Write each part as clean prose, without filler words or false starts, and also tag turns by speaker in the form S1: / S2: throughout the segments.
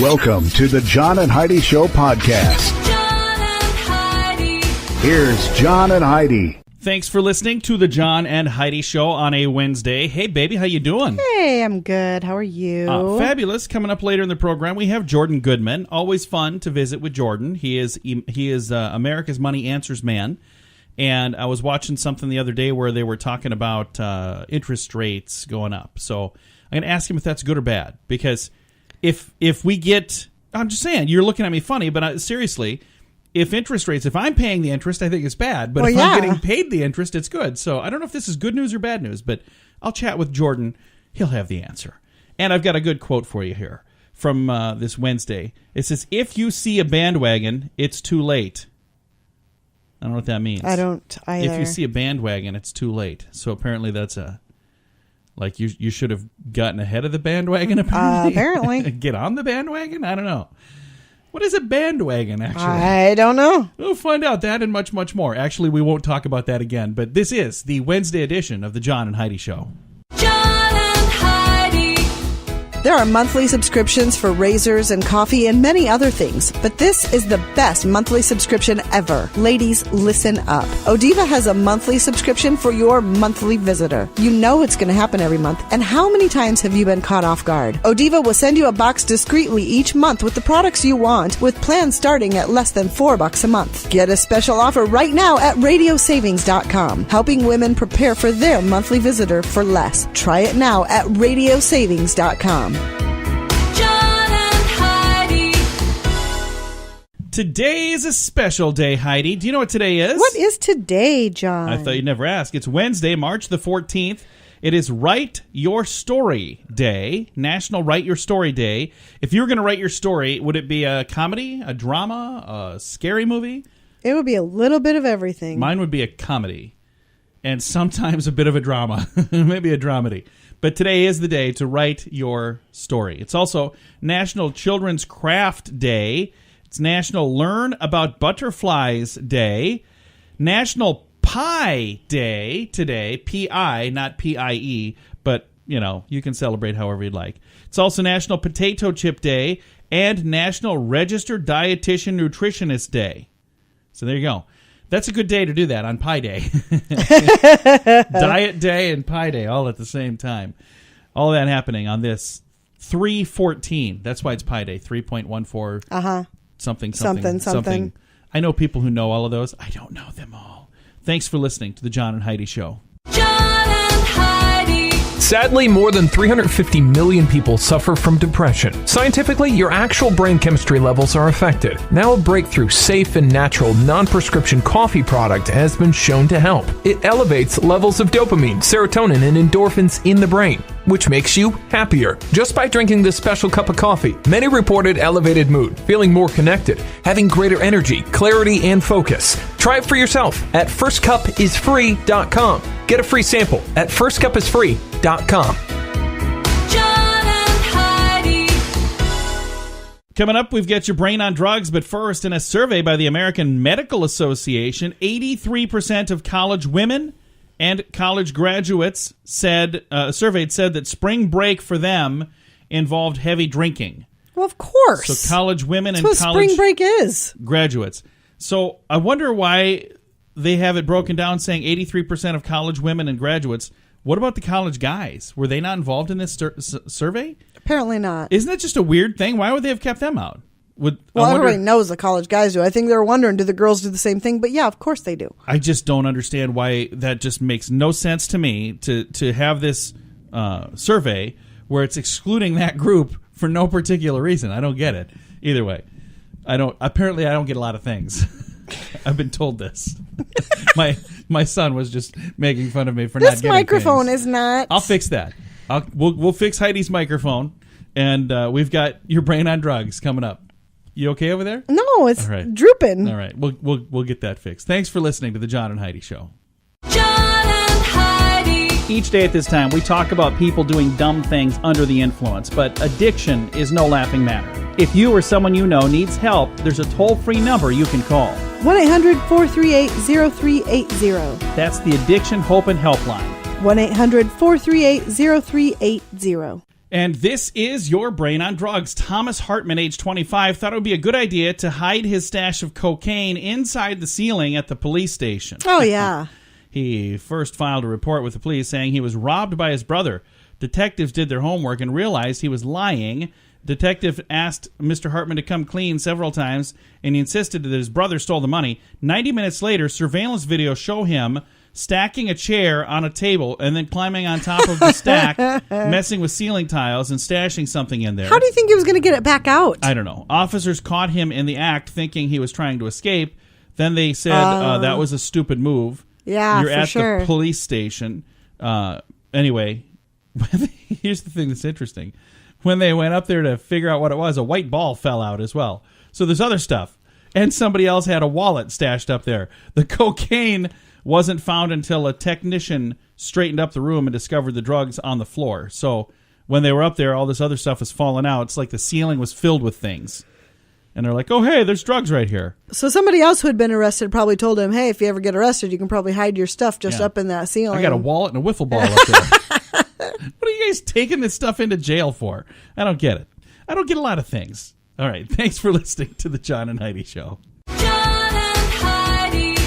S1: Welcome to the John and Heidi Show podcast.
S2: John and Heidi.
S1: Here's John and Heidi.
S3: Thanks for listening to the John and Heidi Show on a Wednesday. Hey, baby, how you doing?
S4: Hey, I'm good. How are you?
S3: Fabulous. Coming up later in the program, we have Jordan Goodman. Always fun to visit with Jordan. He is America's Money Answers man. And I was watching something the other day where they were talking about interest rates going up. So I'm going to ask him if that's good or bad. Because if we get, I'm just saying, you're looking at me funny, but seriously, if I'm paying the interest, I think it's bad. But if I'm getting paid the interest, it's good. So I don't know if this is good news or bad news, but I'll chat with Jordan. He'll have the answer. And I've got a good quote for you here from this Wednesday. It says, if you see a bandwagon, it's too late. I don't know what that means.
S4: I don't either.
S3: If you see a bandwagon, it's too late. So apparently that's like you should have gotten ahead of the bandwagon,
S4: apparently.
S3: Get on the bandwagon? I don't know. What is a bandwagon, actually?
S4: I don't know.
S3: We'll find out that and much, much more. Actually, we won't talk about that again, but this is the Wednesday edition of the John and Heidi Show.
S2: John and Heidi.
S4: There are monthly subscriptions for razors and coffee and many other things, but this is the best monthly subscription ever. Ladies, listen up. Odiva has a monthly subscription for your monthly visitor. You know it's going to happen every month, and how many times have you been caught off guard? Odiva will send you a box discreetly each month with the products you want, with plans starting at less than $4 a month. Get a special offer right now at radiosavings.com, helping women prepare for their monthly visitor for less. Try it now at radiosavings.com.
S2: John and Heidi.
S3: Today is a special day, Heidi. Do you know what today is?
S4: What is today, John?
S3: I thought you'd never ask. It's Wednesday, March the 14th. It is Write Your Story Day, National Write Your Story Day. If you were going to write your story, would it be a comedy, a drama, a scary movie?
S4: It would be a little bit of everything.
S3: Mine would be a comedy and sometimes a bit of a drama, maybe a dramedy. But today is the day to write your story. It's also National Children's Craft Day. It's National Learn About Butterflies Day. National Pie Day today. P-I, not P-I-E. But, you know, you can celebrate however you'd like. It's also National Potato Chip Day and National Registered Dietitian Nutritionist Day. So there you go. That's a good day to do that on Pie Day. Diet Day and Pie Day all at the same time. All that happening on this 3/14. That's why it's Pie Day. 3.14. Something. I know people who know all of those. I don't know them all. Thanks for listening to the John and Heidi Show.
S2: John and Heidi.
S5: Sadly, more than 350 million people suffer from depression. Scientifically, your actual brain chemistry levels are affected. Now a breakthrough, safe and natural, non-prescription coffee product has been shown to help. It elevates levels of dopamine, serotonin, and endorphins in the brain, which makes you happier. Just by drinking this special cup of coffee, many reported elevated mood, feeling more connected, having greater energy, clarity, and focus. Try it for yourself at firstcupisfree.com. Get a free sample at firstcupisfree.com.
S2: John and Heidi.
S3: Coming up, we've got your brain on drugs, but first, in a survey by the American Medical Association, 83% of college women and college graduates surveyed said that spring break for them involved heavy drinking.
S4: Well, of course.
S3: So college women and
S4: That's what
S3: college
S4: spring break is.
S3: Graduates. So I wonder why they have it broken down saying 83% of college women and graduates. What about the college guys? Were they not involved in this survey?
S4: Apparently not.
S3: Isn't that just a weird thing? Why would they have kept them out?
S4: Everybody knows the college guys do. I think they're wondering, do the girls do the same thing? But yeah, of course they do.
S3: I just don't understand why that just makes no sense to me to have this survey where it's excluding that group for no particular reason. I don't get it. Either way, apparently I don't get a lot of things. I've been told this. My son was just making fun of me for not getting
S4: this microphone
S3: things.
S4: Is not.
S3: I'll fix that. We'll fix Heidi's microphone, and we've got your brain on drugs coming up. You okay over there?
S4: No, it's
S3: right.
S4: drooping.
S3: All right, we'll get that fixed. Thanks for listening to the John and Heidi Show.
S2: John and Heidi.
S6: Each day at this time, we talk about people doing dumb things under the influence, but addiction is no laughing matter. If you or someone you know needs help, there's a toll-free number you can call.
S4: 1-800-438-0380.
S6: That's the Addiction Hope and Helpline.
S4: 1-800-438-0380.
S3: And this is your brain on drugs. Thomas Hartman, age 25, thought it would be a good idea to hide his stash of cocaine inside the ceiling at the police station.
S4: Oh, yeah.
S3: He first filed a report with the police saying he was robbed by his brother. Detectives did their homework and realized he was lying. Detective asked Mr. Hartman to come clean several times, and he insisted that his brother stole the money. 90 minutes later, surveillance video show him stacking a chair on a table and then climbing on top of the stack, messing with ceiling tiles and stashing something in there.
S4: How do you think he was going to get it back out?
S3: I don't know. Officers caught him in the act thinking he was trying to escape. Then they said that was a stupid move.
S4: Yeah,
S3: You're
S4: for
S3: at
S4: sure.
S3: the police station. Anyway, here's the thing that's interesting. When they went up there to figure out what it was, a white ball fell out as well. So there's other stuff. And somebody else had a wallet stashed up there. The cocaine wasn't found until a technician straightened up the room and discovered the drugs on the floor. So when they were up there, all this other stuff was falling out. It's like the ceiling was filled with things. And they're like, oh, hey, there's drugs right here.
S4: So somebody else who had been arrested probably told him, hey, if you ever get arrested, you can probably hide your stuff just up in that ceiling.
S3: I got a wallet and a wiffle ball up there. What are you guys taking this stuff into jail for? I don't get it. I don't get a lot of things. All right. Thanks for listening to the John and Heidi Show.
S2: John and Heidi.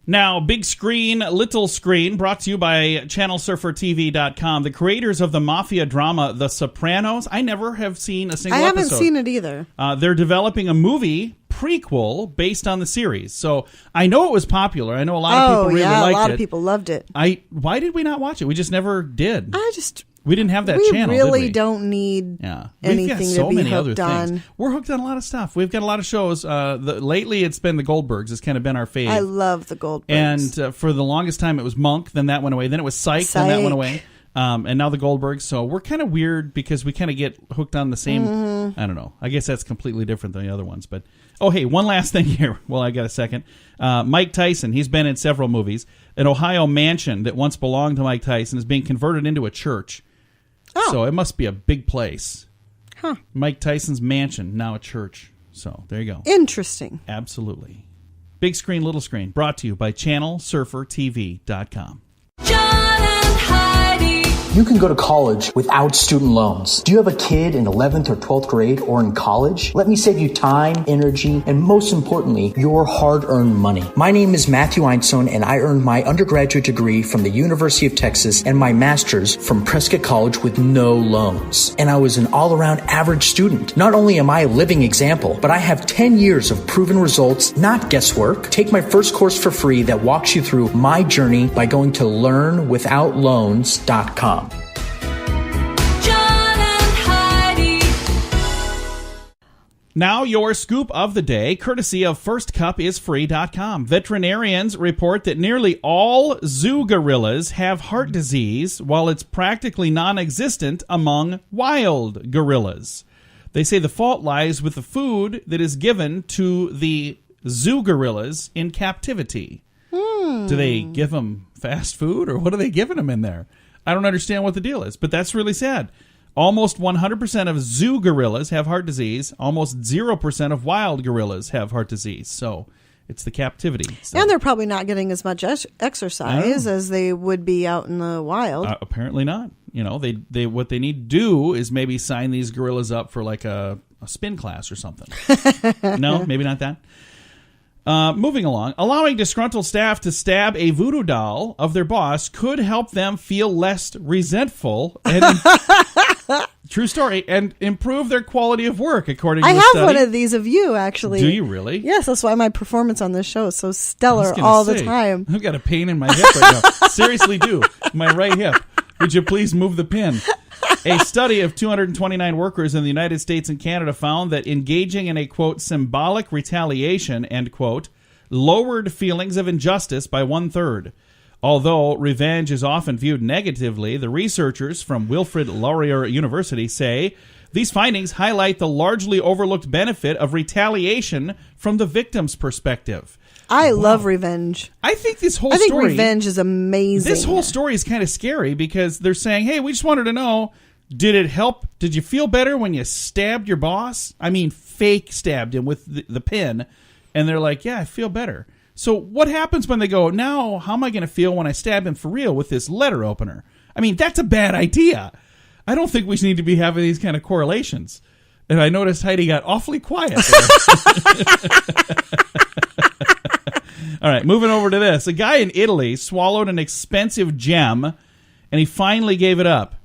S3: Now, big screen, little screen, brought to you by ChannelSurferTV.com. The creators of the mafia drama The Sopranos. I never have seen a single episode.
S4: I haven't seen it either.
S3: They're developing a movie prequel based on the series. So I know it was popular. I know a lot of people really liked it.
S4: A lot of people loved it.
S3: Why did we not watch it? We just never did. We didn't have that
S4: we
S3: channel,
S4: really
S3: did we?
S4: don't need anything
S3: We've got so
S4: to be
S3: many
S4: hooked
S3: other
S4: on.
S3: things. We're hooked on a lot of stuff. We've got a lot of shows. Lately, it's been the Goldbergs. It's kind of been our fave.
S4: I love the Goldbergs.
S3: And for the longest time, it was Monk. Then that went away. Then it was Psych. Then that went away. And now the Goldbergs. So we're kind of weird because we kind of get hooked on the same. I don't know. I guess that's completely different than the other ones. But oh, hey, one last thing here. Well, I got a second. Mike Tyson. He's been in several movies. An Ohio mansion that once belonged to Mike Tyson is being converted into a church. Oh. So it must be a big place.
S4: Huh.
S3: Mike Tyson's mansion, now a church. So there you go.
S4: Interesting.
S3: Absolutely. Big screen, little screen. Brought to you by ChannelSurferTV.com.
S2: John and Heidi.
S7: You can go to college without student loans. Do you have a kid in 11th or 12th grade or in college? Let me save you time, energy, and most importantly, your hard-earned money. My name is Matthew Einstone, and I earned my undergraduate degree from the University of Texas and my master's from Prescott College with no loans. And I was an all-around average student. Not only am I a living example, but I have 10 years of proven results, not guesswork. Take my first course for free that walks you through my journey by going to learnwithoutloans.com.
S3: Now your scoop of the day, courtesy of FirstCupIsFree.com. Veterinarians report that nearly all zoo gorillas have heart disease, while it's practically non-existent among wild gorillas. They say the fault lies with the food that is given to the zoo gorillas in captivity. Do they give them fast food, or what are they giving them in there? I don't understand what the deal is, but that's really sad. Almost 100% of zoo gorillas have heart disease. Almost 0% of wild gorillas have heart disease. So it's the captivity. So.
S4: And they're probably not getting as much exercise as they would be out in the wild.
S3: Apparently not. You know, they what they need to do is maybe sign these gorillas up for like a spin class or something. No, maybe not that. Moving along, allowing disgruntled staff to stab a voodoo doll of their boss could help them feel less resentful and true story, and improve their quality of work, according to a study.
S4: I have one of these of you, actually.
S3: Do you really?
S4: Yes, that's why my performance on this show is so stellar all the time.
S3: I've got a pain in my hip right now. Seriously do. My right hip. Would you please move the pin? A study of 229 workers in the United States and Canada found that engaging in a, quote, symbolic retaliation, end quote, lowered feelings of injustice by 1/3. Although revenge is often viewed negatively, the researchers from Wilfrid Laurier University say these findings highlight the largely overlooked benefit of retaliation from the victim's perspective.
S4: I love revenge.
S3: I think this whole
S4: story... I think
S3: story...
S4: revenge is amazing.
S3: This whole story is kind of scary because they're saying, hey, we just wanted to know, did it help? Did you feel better when you stabbed your boss? I mean, fake stabbed him with the pin. And they're like, yeah, I feel better. So what happens when they go, now how am I going to feel when I stab him for real with this letter opener? I mean, that's a bad idea. I don't think we need to be having these kind of correlations. And I noticed Heidi got awfully quiet. All right, moving over to this. A guy in Italy swallowed an expensive gem, and he finally gave it up.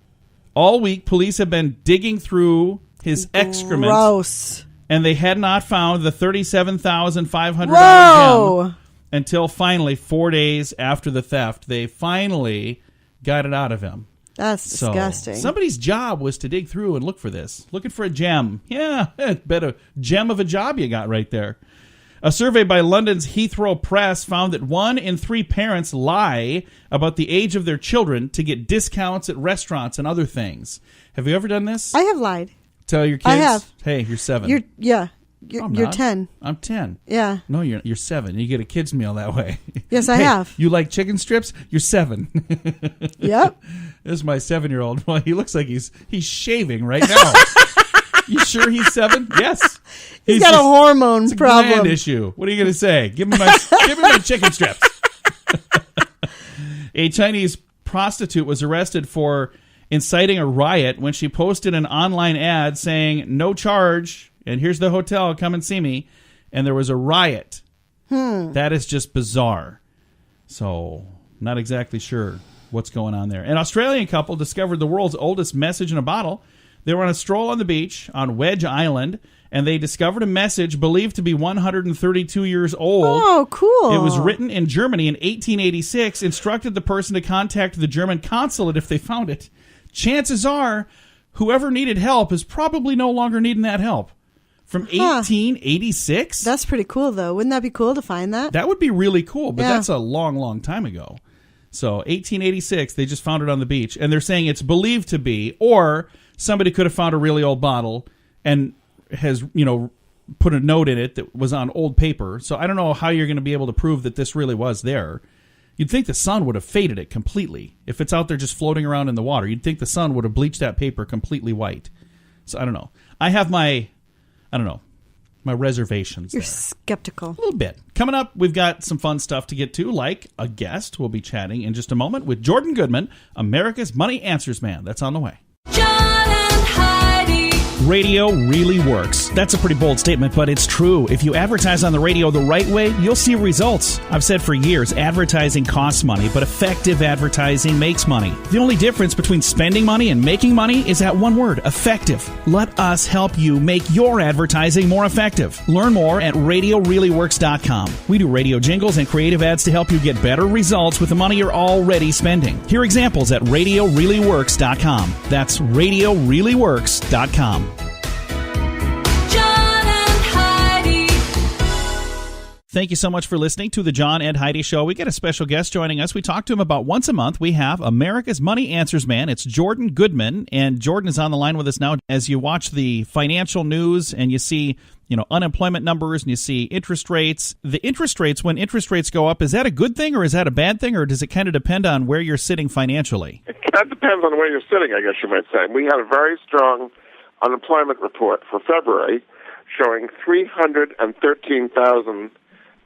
S3: All week, police have been digging through his excrement.
S4: Gross.
S3: And they had not found the $37,500
S4: Whoa.
S3: gem until finally, 4 days after the theft, they finally got it out of him.
S4: That's disgusting.
S3: So, somebody's job was to dig through and look for this. Looking for a gem. Yeah, bet a gem of a job you got right there. A survey by London's Heathrow Press found that 1 in 3 parents lie about the age of their children to get discounts at restaurants and other things. Have you ever done this?
S4: I have lied.
S3: Tell your kids,
S4: I have.
S3: Hey, you're 7.
S4: You're
S3: I'm
S4: 10.
S3: I'm 10.
S4: Yeah.
S3: No, you're 7. You get a kid's meal that way.
S4: Yes, I
S3: Hey,
S4: have.
S3: You like chicken strips? You're 7.
S4: Yep.
S3: This is my 7-year-old. Well, he looks like he's shaving right now. You sure he's 7? Yes.
S4: He's got a hormone
S3: it's a
S4: problem.
S3: gland issue. What are you going to say? Give me my chicken strips. A Chinese prostitute was arrested for inciting a riot when she posted an online ad saying, "No charge, and here's the hotel, come and see me." And there was a riot. That is just bizarre. So, not exactly sure what's going on there. An Australian couple discovered the world's oldest message in a bottle. They were on a stroll on the beach on Wedge Island, and they discovered a message believed to be 132 years old.
S4: Oh, cool.
S3: It was written in Germany in 1886, instructed the person to contact the German consulate if they found it. Chances are, whoever needed help is probably no longer needing that help. From 1886?
S4: That's pretty cool, though. Wouldn't that be cool to find that?
S3: That would be really cool, but
S4: Yeah.
S3: that's a long, long time ago. So 1886, they just found it on the beach, and they're saying it's believed to be, or somebody could have found a really old bottle and has, put a note in it that was on old paper. So I don't know how you're going to be able to prove that this really was there. You'd think the sun would have faded it completely. If it's out there just floating around in the water, you'd think the sun would have bleached that paper completely white. So I don't know. I have my reservations
S4: You're
S3: there.
S4: skeptical.
S3: A little bit. Coming up, we've got some fun stuff to get to, like a guest. We'll be chatting in just a moment with Jordan Goodman, America's Money Answers Man. That's on the way.
S2: John and Heidi.
S6: Radio really works. That's a pretty bold statement, but it's true. If you advertise on the radio the right way, you'll see results. I've said for years, advertising costs money, but effective advertising makes money. The only difference between spending money and making money is that one word, effective. Let us help you make your advertising more effective. Learn more at radioreallyworks.com. We do radio jingles and creative ads to help you get better results with the money you're already spending. Hear examples at radioreallyworks.com. That's radioreallyworks.com.
S2: John and Heidi.
S6: Thank you so much for listening to the John and Heidi Show. We get a special guest joining us. We talk to him about once a month. We have America's Money Answers Man. It's Jordan Goodman, and Jordan is on the line with us now. As you watch the financial news and you see, unemployment numbers and you see interest rates, the interest rates, when interest rates go up, is that a good thing or is that a bad thing, or does it kind of depend on where you're sitting financially?
S8: That depends on where you're sitting, I guess you might say. We had a very strong unemployment report for February showing 313,000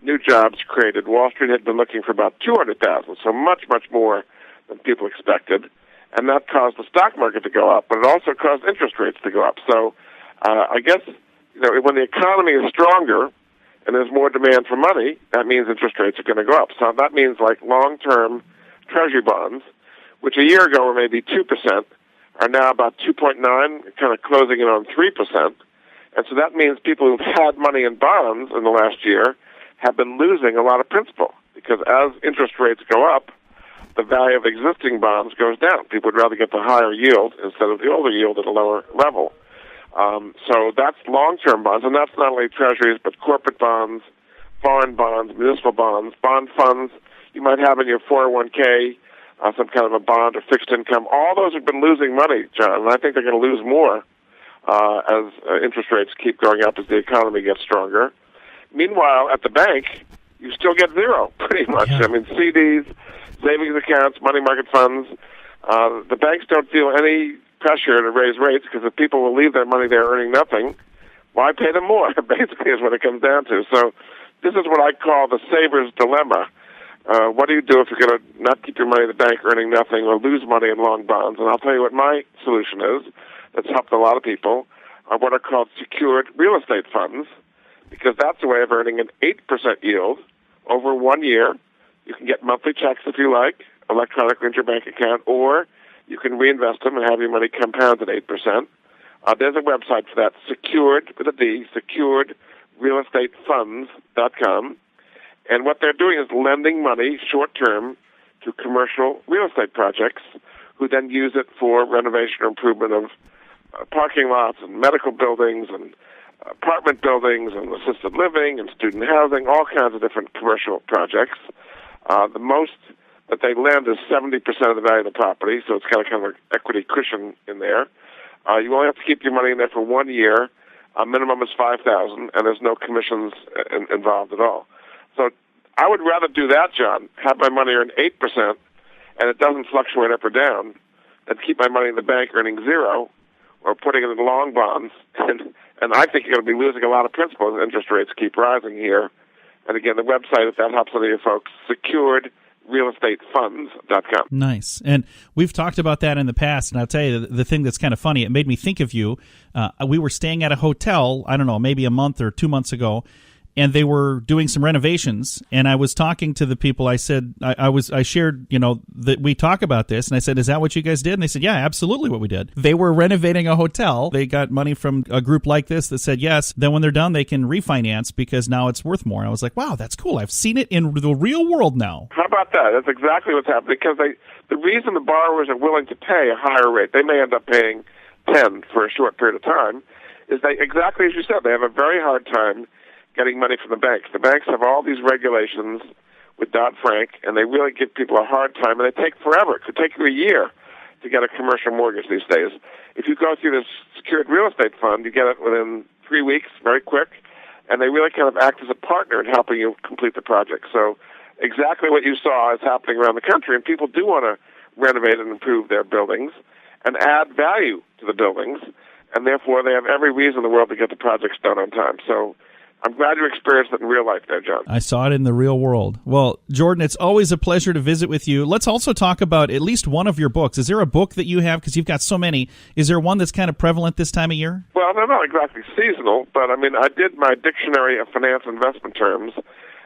S8: new jobs created. Wall Street had been looking for about 200,000, so much, much more than people expected. And that caused the stock market to go up, but it also caused interest rates to go up. So I guess when the economy is stronger and there's more demand for money, that means interest rates are going to go up. So that means like long-term treasury bonds, which a year ago were maybe 2%, are now about 2.9, kind of closing in on 3%. And so that means people who've had money in bonds in the last year have been losing a lot of principal, because as interest rates go up, the value of existing bonds goes down. People would rather get the higher yield instead of the older yield at a lower level. So that's long-term bonds, and that's not only treasuries, but corporate bonds, foreign bonds, municipal bonds, bond funds. You might have in your 401k some kind of a bond or fixed income. All those have been losing money, John, and I think they're going to lose more as interest rates keep going up as the economy gets stronger. Meanwhile, at the bank, you still get zero, pretty much.
S3: Yeah.
S8: I mean, CDs, savings accounts, money market funds, the banks don't feel any pressure to raise rates, because if people will leave their money there earning nothing, why pay them more, basically, is what it comes down to. So this is what I call the saver's dilemma. What do you do if you're going to not keep your money in the bank earning nothing or lose money in long bonds? And I'll tell you what my solution is that's helped a lot of people are what are called secured real estate funds, because that's a way of earning an 8% yield over 1 year. You can get monthly checks if you like, electronically into your bank account, or you can reinvest them and have your money compound at 8%. There's a website for that, secured, with a D, securedrealestatefunds.com. And what they're doing is lending money short-term to commercial real estate projects who then use it for renovation or improvement of parking lots and medical buildings and apartment buildings and assisted living and student housing, all kinds of different commercial projects. The most that they lend is 70% of the value of the property, so it's got a kind of an equity cushion in there. You only have to keep your money in there for 1 year. Minimum is $5,000, and there's no commissions involved at all. So I would rather do that, John, have my money earn 8%, and it doesn't fluctuate up or down, than keep my money in the bank earning 0 or putting it in long bonds. And I think you're going to be losing a lot of principal as interest rates keep rising here. And again, the website, if that helps any of you folks, securedrealestatefunds.com.
S3: Nice. And we've talked about that in the past, and I'll tell you the thing that's kind of funny, it made me think of you. We were staying at a hotel, I don't know, maybe a month or 2 months ago, and they were doing some renovations, and I was talking to the people. I said, I shared, that we talk about this, and I said, is that what you guys did? And they said, yeah, absolutely what we did. They were renovating a hotel. They got money from a group like this that said, yes, then when they're done, they can refinance because now it's worth more. And I was like, wow, that's cool. I've seen it in the real world now.
S8: How about that? That's exactly what's happening, because the reason the borrowers are willing to pay a higher rate, they may end up paying 10 for a short period of time, is exactly as you said, they have a very hard time getting money from the banks. The banks have all these regulations with Dodd-Frank, and they really give people a hard time, and they take forever. It could take you a year to get a commercial mortgage these days. If you go through this secured real estate fund, you get it within 3 weeks, very quick, and they really kind of act as a partner in helping you complete the project. So exactly what you saw is happening around the country, and people do want to renovate and improve their buildings and add value to the buildings, and therefore they have every reason in the world to get the projects done on time. So I'm glad you experienced it in real life there, John.
S3: I saw it in the real world. Well, Jordan, it's always a pleasure to visit with you. Let's also talk about at least one of your books. Is there a book that you have, because you've got so many, is there one that's kind of prevalent this time of year?
S8: Well, they're not exactly seasonal, but I did my Dictionary of Finance Investment Terms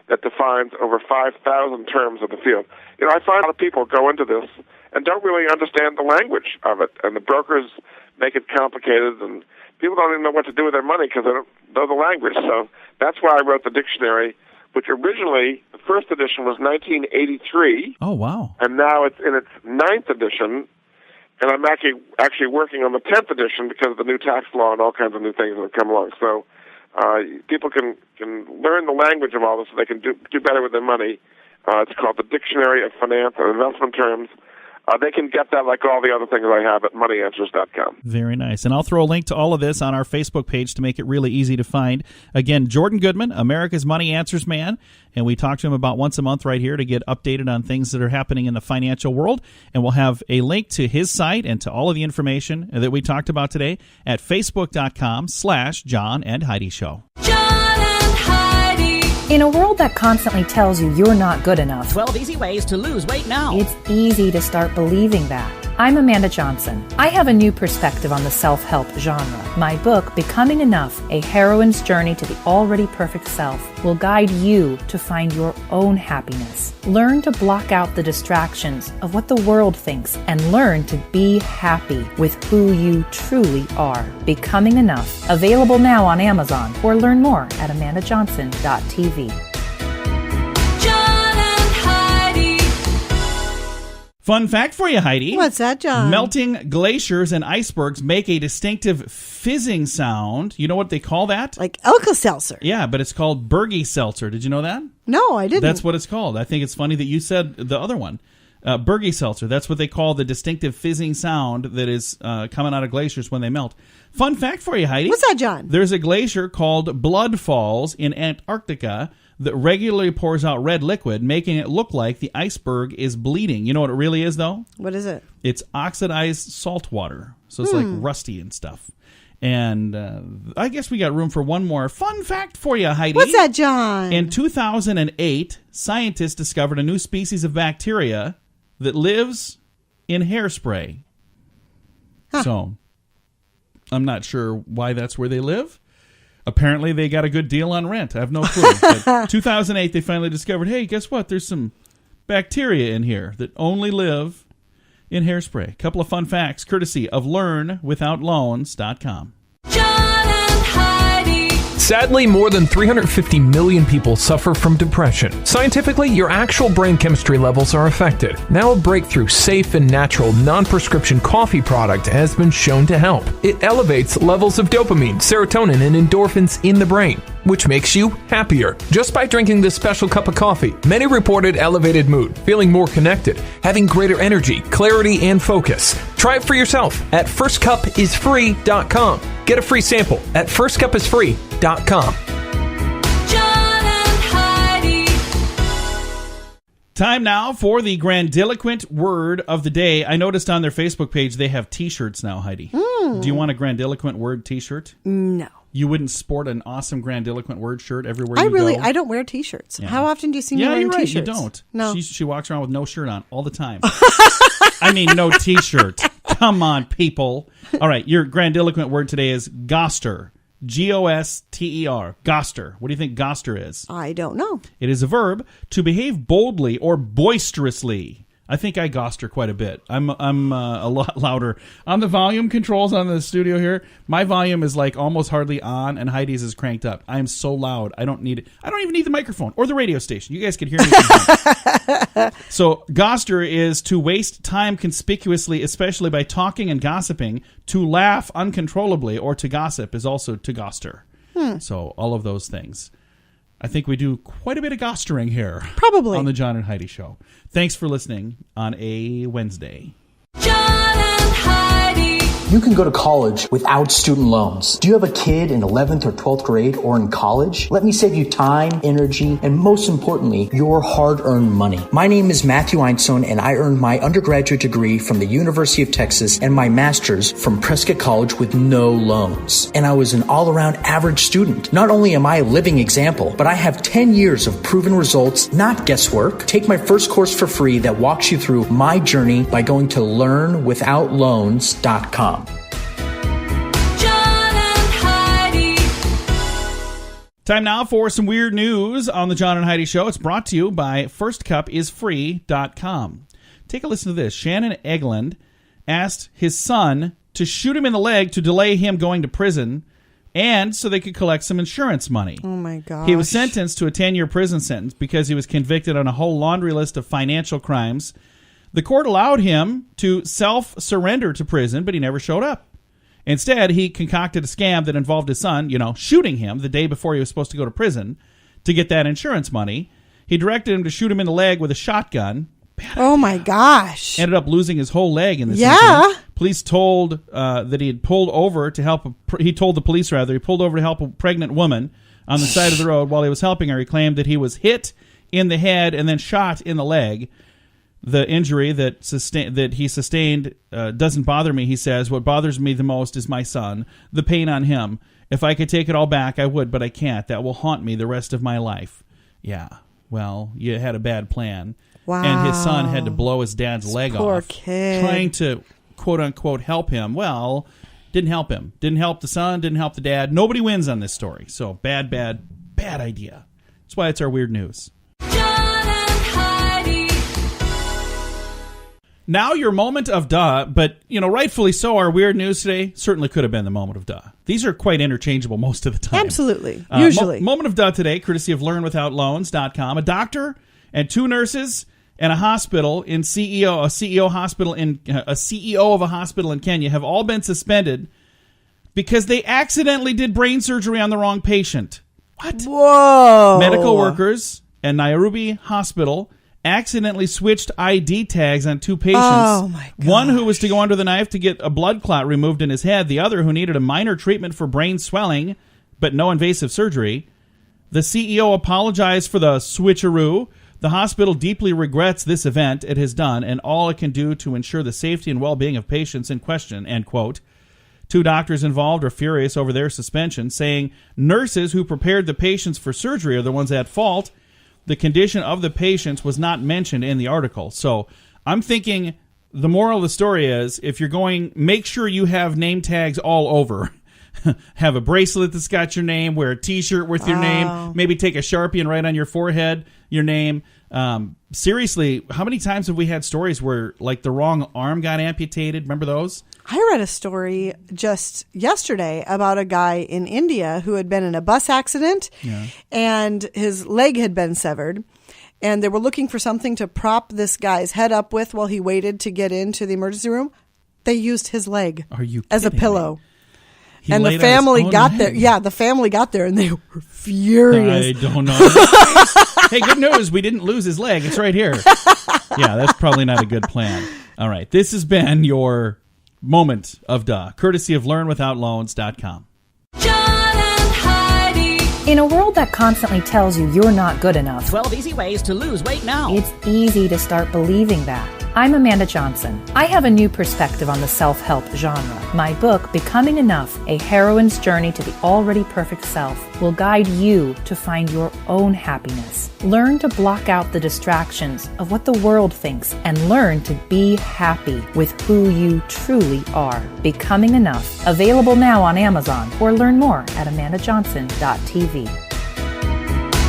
S8: that defines over 5,000 terms of the field. I find a lot of people go into this and don't really understand the language of it, and the brokers make it complicated, and people don't even know what to do with their money because they don't know the language. So that's why I wrote the dictionary, which originally, the first edition was 1983.
S3: Oh, wow.
S8: And now it's in its 9th edition, and I'm actually working on the 10th edition because of the new tax law and all kinds of new things that have come along. So people can learn the language of all this so they can do better with their money. It's called the Dictionary of Finance and Investment Terms. They can get that like all the other things I have at moneyanswers.com.
S3: Very nice. And I'll throw a link to all of this on our Facebook page to make it really easy to find. Again, Jordan Goodman, America's Money Answers Man. And we talk to him about once a month right here to get updated on things that are happening in the financial world. And we'll have a link to his site and to all of the information that we talked about today at facebook.com/John and Heidi Show.
S2: John and Heidi.
S9: In a world that constantly tells you you're not good enough,
S10: 12 easy ways to lose weight now.
S9: It's easy to start believing that. I'm Amanda Johnson. I have a new perspective on the self-help genre. My book, Becoming Enough, A Heroine's Journey to the Already Perfect Self, will guide you to find your own happiness. Learn to block out the distractions of what the world thinks and learn to be happy with who you truly are. Becoming Enough. Available now on Amazon, or learn more at amandajohnson.tv.
S3: Fun fact for you, Heidi.
S4: What's that, John?
S3: Melting glaciers and icebergs make a distinctive fizzing sound. You know what they call that?
S4: Like Alka-Seltzer.
S3: Yeah, but it's called Bergy Seltzer. Did you know that?
S4: No, I didn't.
S3: That's what it's called. I think it's funny that you said the other one. Bergy Seltzer. That's what they call the distinctive fizzing sound that is coming out of glaciers when they melt. Fun fact for you, Heidi.
S4: What's that, John?
S3: There's a glacier called Blood Falls in Antarctica that regularly pours out red liquid, making it look like the iceberg is bleeding. You know what it really is, though?
S4: What is it?
S3: It's oxidized salt water. So it's like rusty and stuff. And I guess we got room for one more fun fact for you, Heidi.
S4: What's that, John?
S3: In 2008, scientists discovered a new species of bacteria that lives in hairspray. Huh. So, I'm not sure why that's where they live. Apparently, they got a good deal on rent. I have no clue. But 2008, they finally discovered, hey, guess what? There's some bacteria in here that only live in hairspray. A couple of fun facts, courtesy of LearnWithoutLoans.com.
S2: John and Heidi.
S5: Sadly, more than 350 million people suffer from depression. Scientifically, your actual brain chemistry levels are affected. Now a breakthrough, safe and natural, non-prescription coffee product has been shown to help. It elevates levels of dopamine, serotonin, and endorphins in the brain, which makes you happier. Just by drinking this special cup of coffee, many reported elevated mood, feeling more connected, having greater energy, clarity, and focus. Try it for yourself at firstcupisfree.com. Get a free sample at firstcupisfree.com.
S2: John and Heidi.
S3: Time now for the grandiloquent word of the day. I noticed on their Facebook page they have T-shirts now, Heidi. Do you want a grandiloquent word T-shirt?
S4: No.
S3: You wouldn't sport an awesome grandiloquent word shirt everywhere you go?
S4: I don't wear T-shirts.
S3: Yeah.
S4: How often do you see me wearing
S3: you're right.
S4: T-shirts?
S3: You don't.
S4: No.
S3: She walks around with no shirt on all the time. I mean, no T-shirt. Come on, people. All right, your grandiloquent word today is goster. Goster. Goster. What do you think goster is?
S4: I don't know.
S3: It is a verb to behave boldly or boisterously. I think I goster quite a bit. I'm a lot louder. On the volume controls on the studio here, my volume is like almost hardly on, and Heidi's is cranked up. I am so loud. I don't even need the microphone or the radio station. You guys can hear me. So, goster is to waste time conspicuously, especially by talking and gossiping. To laugh uncontrollably or to gossip is also to goster. So, all of those things. I think we do quite a bit of gostering here.
S4: Probably.
S3: On the John and Heidi Show. Thanks for listening on a Wednesday.
S2: John and Heidi.
S7: You can go to college without student loans. Do you have a kid in 11th or 12th grade or in college? Let me save you time, energy, and most importantly, your hard-earned money. My name is Matthew Einstone, and I earned my undergraduate degree from the University of Texas and my master's from Prescott College with no loans. And I was an all-around average student. Not only am I a living example, but I have 10 years of proven results, not guesswork. Take my first course for free that walks you through my journey by going to LearnWithoutLoans.com.
S3: Time now for some weird news on the John and Heidi Show. It's brought to you by firstcupisfree.com. Take a listen to this. Shannon Egland asked his son to shoot him in the leg to delay him going to prison and so they could collect some insurance money.
S4: Oh, my gosh.
S3: He was sentenced to a 10-year prison sentence because he was convicted on a whole laundry list of financial crimes. The court allowed him to self-surrender to prison, but he never showed up. Instead, he concocted a scam that involved his son, shooting him the day before he was supposed to go to prison to get that insurance money. He directed him to shoot him in the leg with a shotgun.
S4: Oh, my gosh.
S3: Ended up losing his whole leg in this
S4: Yeah.
S3: incident. Police told that he had pulled over to help. He told the police, rather, he pulled over to help a pregnant woman on the side of the road. While he was helping her, he claimed that he was hit in the head and then shot in the leg. The injury that he sustained doesn't bother me, he says. What bothers me the most is my son, the pain on him. If I could take it all back, I would, but I can't. That will haunt me the rest of my life. Yeah, well, you had a bad plan.
S4: Wow.
S3: And his son had to blow his dad's leg
S4: poor
S3: off.
S4: Kid.
S3: Trying to, quote-unquote, help him. Well, didn't help him. Didn't help the son, didn't help the dad. Nobody wins on this story. So bad idea. That's why it's our weird news. Now your moment of duh, but, rightfully so, our weird news today certainly could have been the moment of duh. These are quite interchangeable most of the time.
S4: Absolutely. Usually.
S3: Moment of duh today, courtesy of LearnWithoutLoans.com. A doctor and 2 nurses and a hospital a CEO of a hospital in Kenya have all been suspended because they accidentally did brain surgery on the wrong patient. What?
S4: Whoa.
S3: Medical workers at Nairobi Hospital accidentally switched ID tags on 2 patients.
S4: Oh, my gosh.
S3: One who was to go under the knife to get a blood clot removed in his head. The other who needed a minor treatment for brain swelling, but no invasive surgery. The CEO apologized for the switcheroo. The hospital deeply regrets this event it has done and all it can do to ensure the safety and well-being of patients in question, end quote. Two doctors involved are furious over their suspension, saying nurses who prepared the patients for surgery are the ones at fault. The condition of the patients was not mentioned in the article. So I'm thinking the moral of the story is, if you're going, make sure you have name tags all over. Have a bracelet that's got your name, wear a T-shirt with your name, maybe take a Sharpie and write on your forehead your name. Seriously, how many times have we had stories where like the wrong arm got amputated? Remember those?
S4: I read a story just yesterday about a guy in India who had been in a bus accident and his leg had been severed. And they were looking for something to prop this guy's head up with while he waited to get into the emergency room. They used his leg as a pillow. And the family got there. Yeah, the family got there and they were furious.
S3: I don't know. Hey, good news. We didn't lose his leg. It's right here. Yeah, that's probably not a good plan. All right. This has been your moment of duh, courtesy of learnwithoutloans.com.
S2: John and Heidi.
S9: In a world that constantly tells you you're not good enough,
S10: 12 easy ways to lose weight now.
S9: it's easy to start believing that. I'm Amanda Johnson. I have a new perspective on the self-help genre. My book, Becoming Enough, A Heroine's Journey to the Already Perfect Self, will guide you to find your own happiness. Learn to block out the distractions of what the world thinks and learn to be happy with who you truly are. Becoming Enough. Available now on Amazon or learn more at amandajohnson.tv.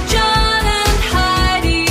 S2: John and Heidi.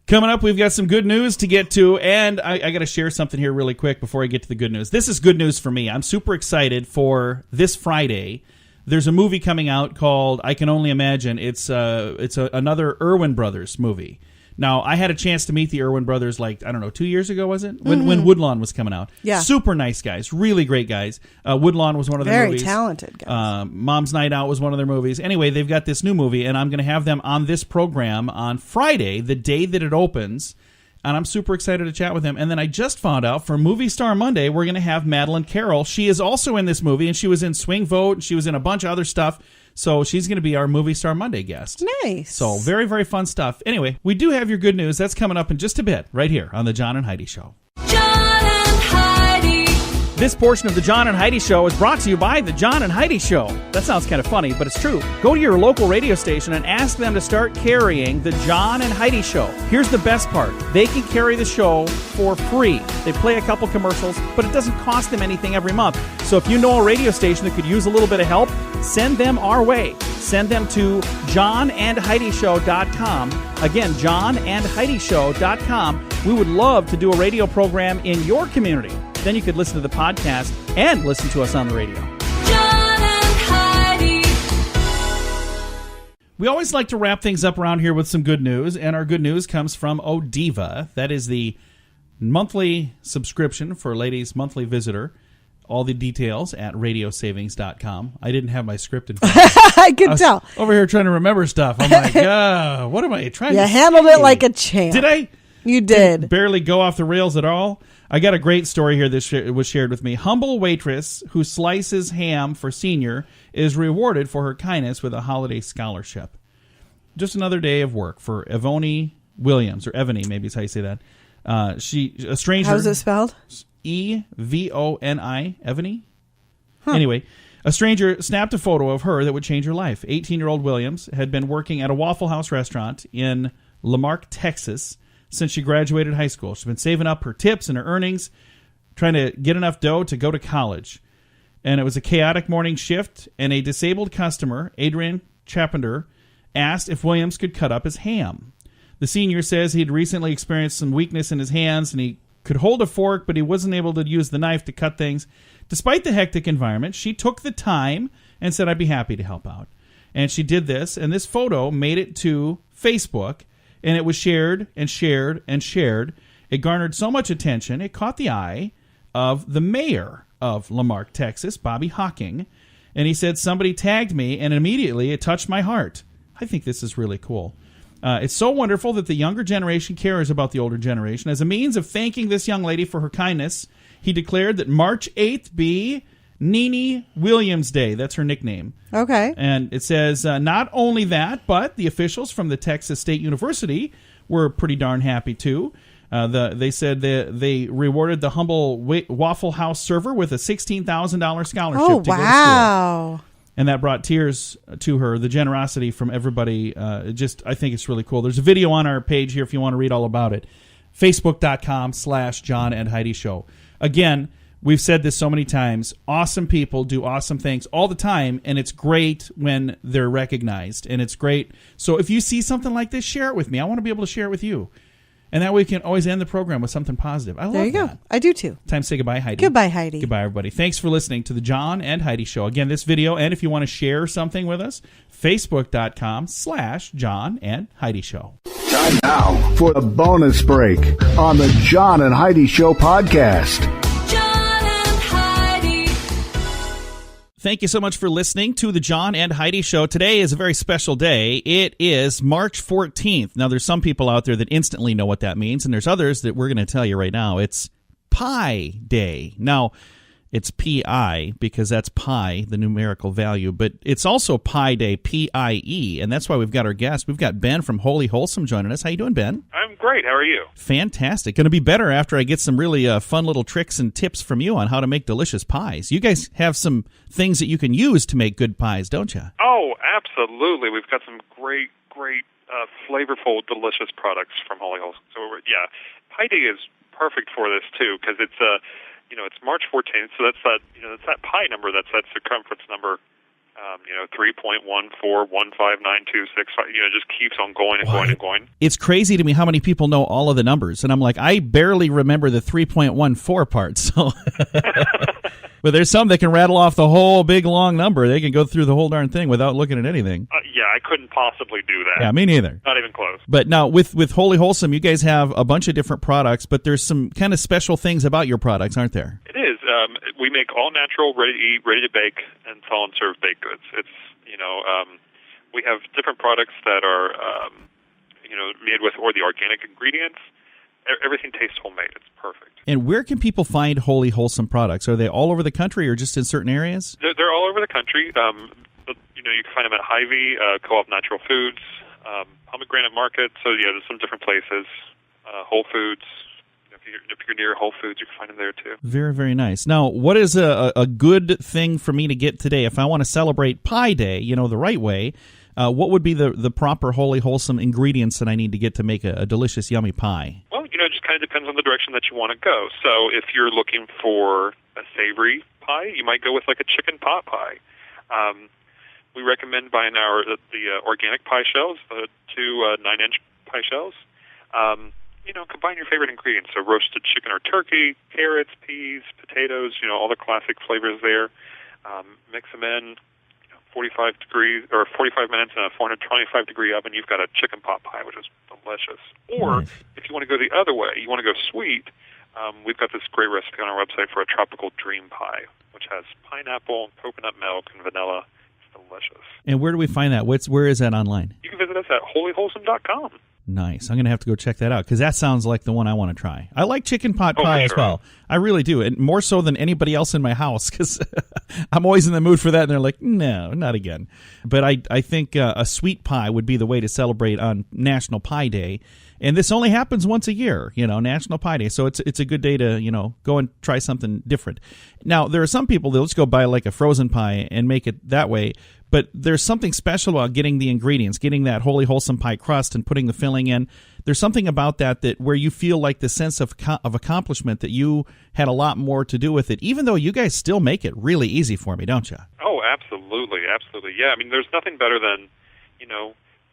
S3: Coming up, we've got some good news to get to, and I got to share something here really quick before I get to the good news. This is good news for me. I'm super excited for this Friday. There's a movie coming out called I Can Only Imagine. It's another Erwin Brothers movie. Now, I had a chance to meet the Erwin Brothers, 2 years ago, was it? When Woodlawn was coming out.
S4: Yeah.
S3: Super nice guys. Really great guys. Woodlawn was one of their movies.
S4: Very talented guys.
S3: Mom's Night Out was one of their movies. Anyway, they've got this new movie, and I'm going to have them on this program on Friday, the day that it opens. And I'm super excited to chat with them. And then I just found out for Movie Star Monday, we're going to have Madeline Carroll. She is also in this movie, and she was in Swing Vote, and she was in a bunch of other stuff. So she's going to be our Movie Star Monday guest.
S4: Nice.
S3: So very, very fun stuff. Anyway, we do have your good news. That's coming up in just a bit right here on The John and Heidi Show.
S2: John and Heidi.
S6: This portion of the John and Heidi Show is brought to you by the John and Heidi Show. That sounds kind of funny, but it's true. Go to your local radio station and ask them to start carrying the John and Heidi Show. Here's the best part. They can carry the show for free. They play a couple commercials, but it doesn't cost them anything every month. So if you know a radio station that could use a little bit of help, send them our way. Send them to johnandheidishow.com. Again, johnandheidishow.com. We would love to do a radio program in your community. Then you could listen to the podcast and listen to us on the radio.
S2: John and Heidi.
S3: We always like to wrap things up around here with some good news, and our good news comes from Odiva. That is the monthly subscription for Ladies Monthly Visitor. All the details at radiosavings.com. I didn't have my script in front of me.
S4: I can tell.
S3: Over here trying to remember stuff. I'm like, what am I trying to say?
S4: You handled it like a champ.
S3: Did I?
S4: You did.
S3: Barely go off the rails at all. I got a great story here that was shared with me. Humble waitress who slices ham for senior is rewarded for her kindness with a holiday scholarship. Just another day of work for Evony Williams, or Evony, maybe is how you say that. A stranger.
S4: How's it spelled?
S3: Evoni, Evony? Huh. Anyway, a stranger snapped a photo of her that would change her life. 18-year-old Williams had been working at a Waffle House restaurant in Lamarck, Texas, since she graduated high school. She's been saving up her tips and her earnings, trying to get enough dough to go to college. And it was a chaotic morning shift, and a disabled customer, Adrian Chapender, asked if Williams could cut up his ham. The senior says he'd recently experienced some weakness in his hands, and he could hold a fork, but he wasn't able to use the knife to cut things. Despite the hectic environment, she took the time and said, I'd be happy to help out. And she did this, and this photo made it to Facebook, and it was shared and shared and shared. It garnered so much attention, it caught the eye of the mayor of Lamarck, Texas, Bobby Hocking, and he said, somebody tagged me, and immediately it touched my heart. I think this is really cool. It's so wonderful that the younger generation cares about the older generation. As a means of thanking this young lady for her kindness, he declared that March 8th be Nene Williams Day. That's her nickname.
S4: Okay.
S3: And it says, not only that, but the officials from the Texas State University were pretty darn happy, too. They said they rewarded the humble Waffle House server with a $16,000 scholarship to go to school.
S4: Wow.
S3: And that brought tears to her, the generosity from everybody. I think it's really cool. There's a video on our page here if you want to read all about it. Facebook.com/John and Heidi Show. Again, we've said this so many times. Awesome people do awesome things all the time, and it's great when they're recognized. And it's great. So if you see something like this, share it with me. I want to be able to share it with you. And that way we can always end the program with something positive. I love that.
S4: There you go. I do too.
S3: Time to say goodbye, Heidi.
S4: Goodbye, Heidi.
S3: Goodbye, everybody. Thanks for listening to the John and Heidi Show. Again, this video, and if you want to share something with us, Facebook.com/John and Heidi Show.
S1: Time now for the bonus break on the John and Heidi Show podcast.
S2: John and Heidi.
S3: Thank you so much for listening to the John and Heidi Show. Today is a very special day. It is March 14th. Now, there's some people out there that instantly know what that means, and there's others that we're going to tell you right now. It's Pi Day. Now, it's P-I because that's pi, the numerical value, but it's also Pi Day, P-I-E, and that's why we've got our guest. We've got Ben from Wholly Wholesome joining us. How you doing, Ben?
S11: I'm great. How are you?
S3: Fantastic. Going to be better after I get some really fun little tricks and tips from you on how to make delicious pies. You guys have some things that you can use to make good pies, don't you?
S11: Oh, absolutely. We've got some great, flavorful, delicious products from Wholly Wholesome. So, yeah, Pi Day is perfect for this, too, because it's it's March 14th, so that's that pi number, that's that circumference number, 3.14159265, just keeps on going and going and going.
S3: It's crazy to me how many people know all of the numbers, and I'm like, I barely remember the 3.14 part, so... But there's some that can rattle off the whole big, long number. They can go through the whole darn thing without looking at anything.
S11: Yeah, I couldn't possibly do that.
S3: Yeah, me neither.
S11: Not even close.
S3: But now, with Wholly Wholesome, you guys have a bunch of different products, but there's some kind of special things about your products, aren't there?
S11: It is. We make all-natural, ready-to-eat, ready-to-bake, and thaw-and-serve baked goods. It's, we have different products that are, made with the organic ingredients. Everything tastes homemade. It's perfect.
S3: And where can people find Wholly Wholesome products? Are they all over the country or just in certain areas?
S11: They're all over the country. You can find them at Hy-Vee, Co-op Natural Foods, Pomegranate Market. So, there's some different places. Whole Foods. If you're near Whole Foods, you can find them there, too.
S3: Very, very nice. Now, what is a good thing for me to get today? If I want to celebrate Pi Day, the right way, what would be the proper Wholly Wholesome ingredients that I need to get to make a delicious, yummy pie?
S11: Well, it just kind of depends on the direction that you want to go. So if you're looking for a savory pie, you might go with like a chicken pot pie. We recommend buying the organic pie shells, the two 9-inch pie shells. Combine your favorite ingredients. So roasted chicken or turkey, carrots, peas, potatoes, all the classic flavors there. Mix them in. 45 minutes in a 425-degree oven, you've got a chicken pot pie, which is delicious. Or if you want to go the other way, you want to go sweet, we've got this great recipe on our website for a tropical dream pie, which has pineapple, coconut milk, and vanilla. It's delicious.
S3: And where do we find that? Where is that online?
S11: You can visit us at wholywholesome.com.
S3: Nice. I'm going to have to go check that out because that sounds like the one I want to try. I like chicken pot pie as well. I really do, and more so than anybody else in my house because I'm always in the mood for that, and they're like, no, not again. But I think a sweet pie would be the way to celebrate on National Pi Day, and this only happens once a year, National Pi Day, so it's a good day to, go and try something different. Now, there are some people that will just go buy like a frozen pie and make it that way, but there's something special about getting the ingredients, getting that Wholly Wholesome pie crust and putting the filling in. There's something about that where you feel like the sense of accomplishment that you had a lot more to do with it, even though you guys still make it really easy for me, don't you?
S11: Oh, absolutely, absolutely. Yeah, there's nothing better than,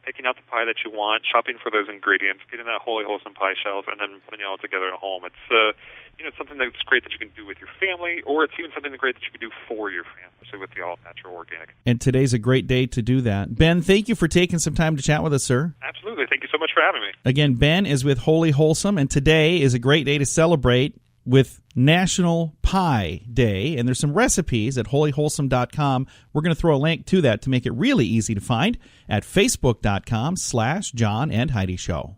S11: picking out the pie that you want, shopping for those ingredients, getting that Wholly Wholesome pie shells, and then putting it all together at home. It's it's something that's great that you can do with your family, or it's even something great that you can do for your family, especially with the all-natural organic.
S3: And today's a great day to do that. Ben, thank you for taking some time to chat with us, sir.
S11: Absolutely. Thank you so much for having me.
S3: Again, Ben is with Wholly Wholesome, and today is a great day to celebrate with National Pi Day, and there's some recipes at wholywholesome.com. We're going to throw a link to that to make it really easy to find at facebook.com/John and Heidi Show.